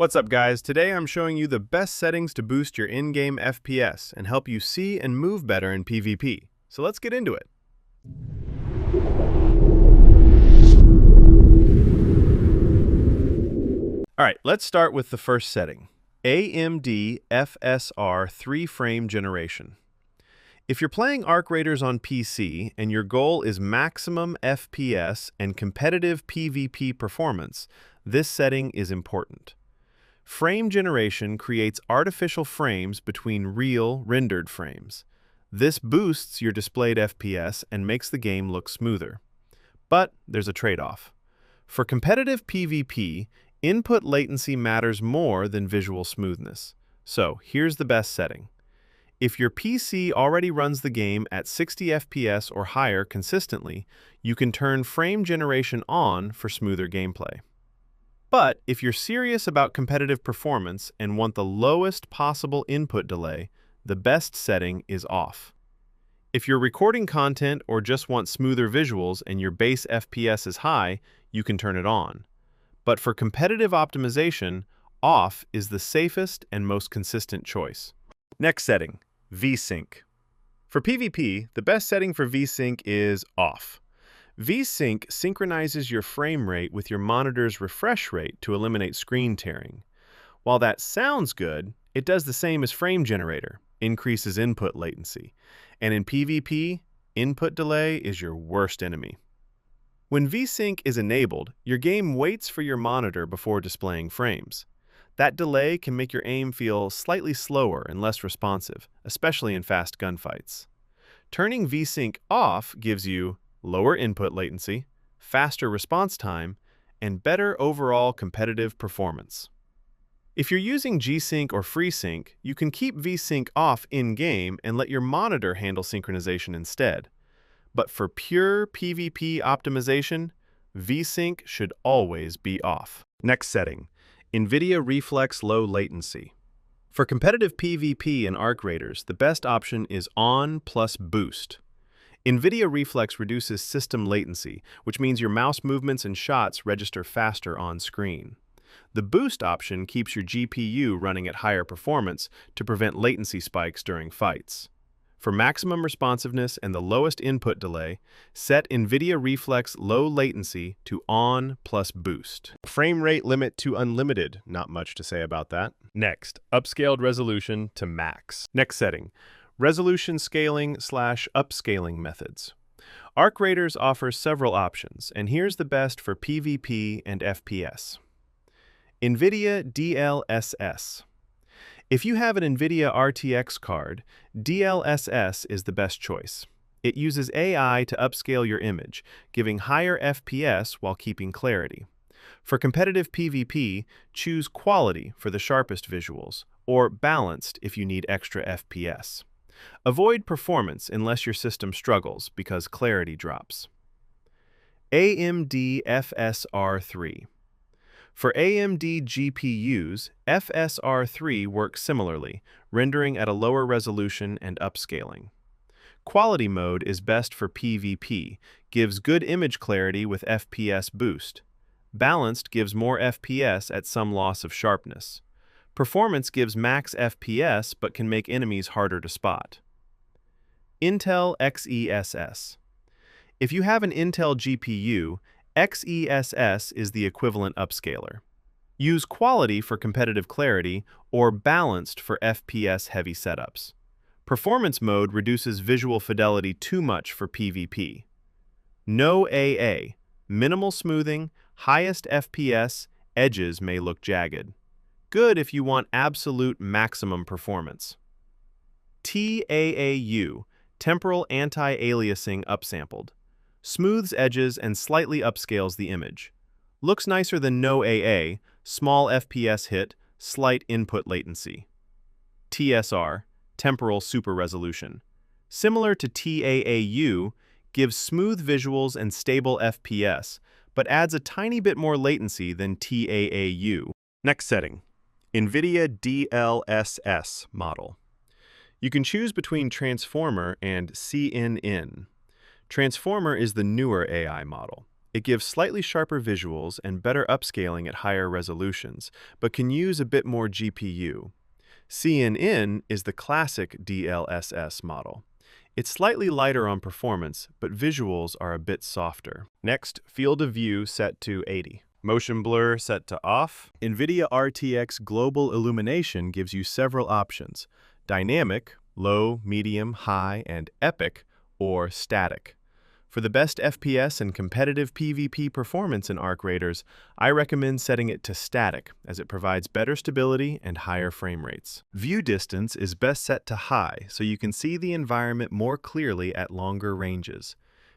What's up guys, today I'm showing you the best settings to boost your in-game FPS and help you see and move better in PvP. So let's get into it. Alright, let's start with the first setting, AMD FSR 3-frame generation. If you're playing Arc Raiders on PC and your goal is maximum FPS and competitive PvP performance, this setting is important. Frame generation creates artificial frames between real, rendered frames. This boosts your displayed FPS and makes the game look smoother. But there's a trade-off. For competitive PvP, input latency matters more than visual smoothness. So here's the best setting. If your PC already runs the game at 60 FPS or higher consistently, you can turn frame generation on for smoother gameplay. But if you're serious about competitive performance and want the lowest possible input delay, the best setting is off. If you're recording content or just want smoother visuals and your base FPS is high, you can turn it on. But for competitive optimization, off is the safest and most consistent choice. Next setting, VSync. For PvP, the best setting for VSync is off. VSync synchronizes your frame rate with your monitor's refresh rate to eliminate screen tearing. While that sounds good, it does the same as frame generator, increases input latency. And in PvP, input delay is your worst enemy. When VSync is enabled, your game waits for your monitor before displaying frames. That delay can make your aim feel slightly slower and less responsive, especially in fast gunfights. Turning VSync off gives you lower input latency, faster response time, and better overall competitive performance. If you're using G-Sync or FreeSync, you can keep VSync off in-game and let your monitor handle synchronization instead. But for pure PvP optimization, VSync should always be off. Next setting, Nvidia Reflex Low Latency. For competitive PvP and Arc Raiders, the best option is on plus boost. Nvidia Reflex reduces system latency, which means your mouse movements and shots register faster on screen. The boost option keeps your GPU running at higher performance to prevent latency spikes during fights. For maximum responsiveness and the lowest input delay, set Nvidia Reflex Low Latency to on plus boost. Frame rate limit to unlimited, not much to say about that. Next, upscaled resolution to max. Next setting, resolution scaling/upscaling methods. Arc Raiders offers several options, and here's the best for PvP and FPS. Nvidia DLSS. If you have an Nvidia RTX card, DLSS is the best choice. It uses AI to upscale your image, giving higher FPS while keeping clarity. For competitive PvP, choose quality for the sharpest visuals, or balanced if you need extra FPS. Avoid performance unless your system struggles because clarity drops. AMD FSR3. For AMD GPUs, FSR3 works similarly, rendering at a lower resolution and upscaling. Quality mode is best for PvP, gives good image clarity with FPS boost. Balanced gives more FPS at some loss of sharpness. Performance gives max FPS but can make enemies harder to spot. Intel XeSS. If you have an Intel GPU, XeSS is the equivalent upscaler. Use quality for competitive clarity or balanced for FPS-heavy setups. Performance mode reduces visual fidelity too much for PvP. No AA. Minimal smoothing, highest FPS, edges may look jagged. Good if you want absolute maximum performance. TAAU, temporal anti-aliasing upsampled. Smooths edges and slightly upscales the image. Looks nicer than no AA, small FPS hit, slight input latency. TSR, temporal super resolution. Similar to TAAU, gives smooth visuals and stable FPS, but adds a tiny bit more latency than TAAU. Next setting, Nvidia DLSS model. You can choose between Transformer and CNN. Transformer is the newer AI model. It gives slightly sharper visuals and better upscaling at higher resolutions, but can use a bit more GPU. CNN is the classic DLSS model. It's slightly lighter on performance, but visuals are a bit softer. Next, field of view set to 80. Motion blur set to off. Nvidia RTX Global Illumination gives you several options: dynamic, low, medium, high, and epic, or static. For the best FPS and competitive PvP performance in Arc Raiders, I recommend setting it to static, as it provides better stability and higher frame rates. View distance is best set to high, so you can see the environment more clearly at longer ranges.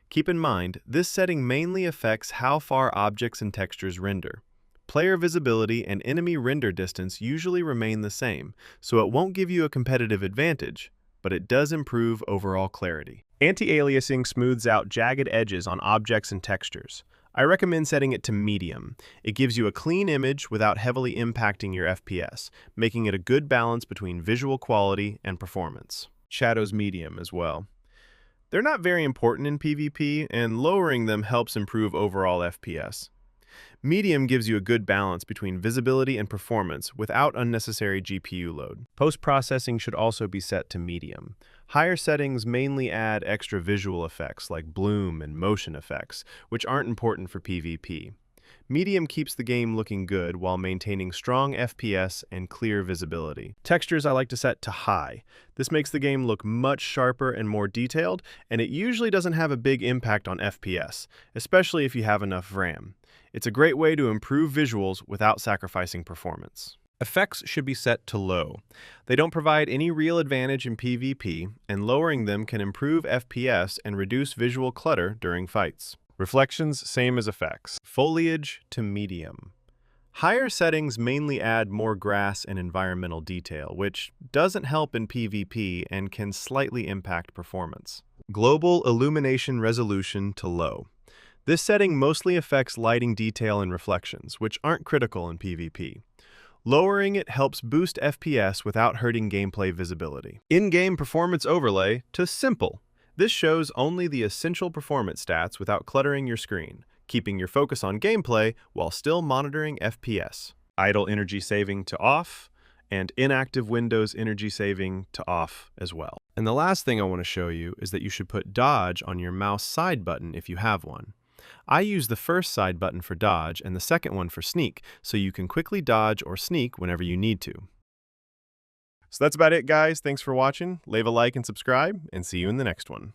Keep in mind, this setting mainly affects how far objects and textures render. Player visibility and enemy render distance usually remain the same, so it won't give you a competitive advantage, but it does improve overall clarity. Anti-aliasing smooths out jagged edges on objects and textures. I recommend setting it to medium. It gives you a clean image without heavily impacting your FPS, making it a good balance between visual quality and performance. Shadows medium as well. They're not very important in PvP, and lowering them helps improve overall FPS. Medium gives you a good balance between visibility and performance without unnecessary GPU load. Post-processing should also be set to medium. Higher settings mainly add extra visual effects like bloom and motion effects, which aren't important for PvP. Medium keeps the game looking good while maintaining strong FPS and clear visibility. Textures I like to set to high. This makes the game look much sharper and more detailed, and it usually doesn't have a big impact on FPS, especially if you have enough RAM. It's a great way to improve visuals without sacrificing performance. Effects should be set to low. They don't provide any real advantage in PvP, and lowering them can improve FPS and reduce visual clutter during fights. Reflections, same as effects. Foliage to medium. Higher settings mainly add more grass and environmental detail, which doesn't help in PvP and can slightly impact performance. Global illumination resolution to low. This setting mostly affects lighting detail and reflections, which aren't critical in PvP. Lowering it helps boost FPS without hurting gameplay visibility. In-game performance overlay to simple. This shows only the essential performance stats without cluttering your screen, keeping your focus on gameplay while still monitoring FPS. Idle energy saving to off, and inactive Windows energy saving to off as well. And the last thing I want to show you is that you should put dodge on your mouse side button if you have one. I use the first side button for dodge and the second one for sneak, so you can quickly dodge or sneak whenever you need to. So that's about it, guys. Thanks for watching. Leave a like and subscribe, and see you in the next one.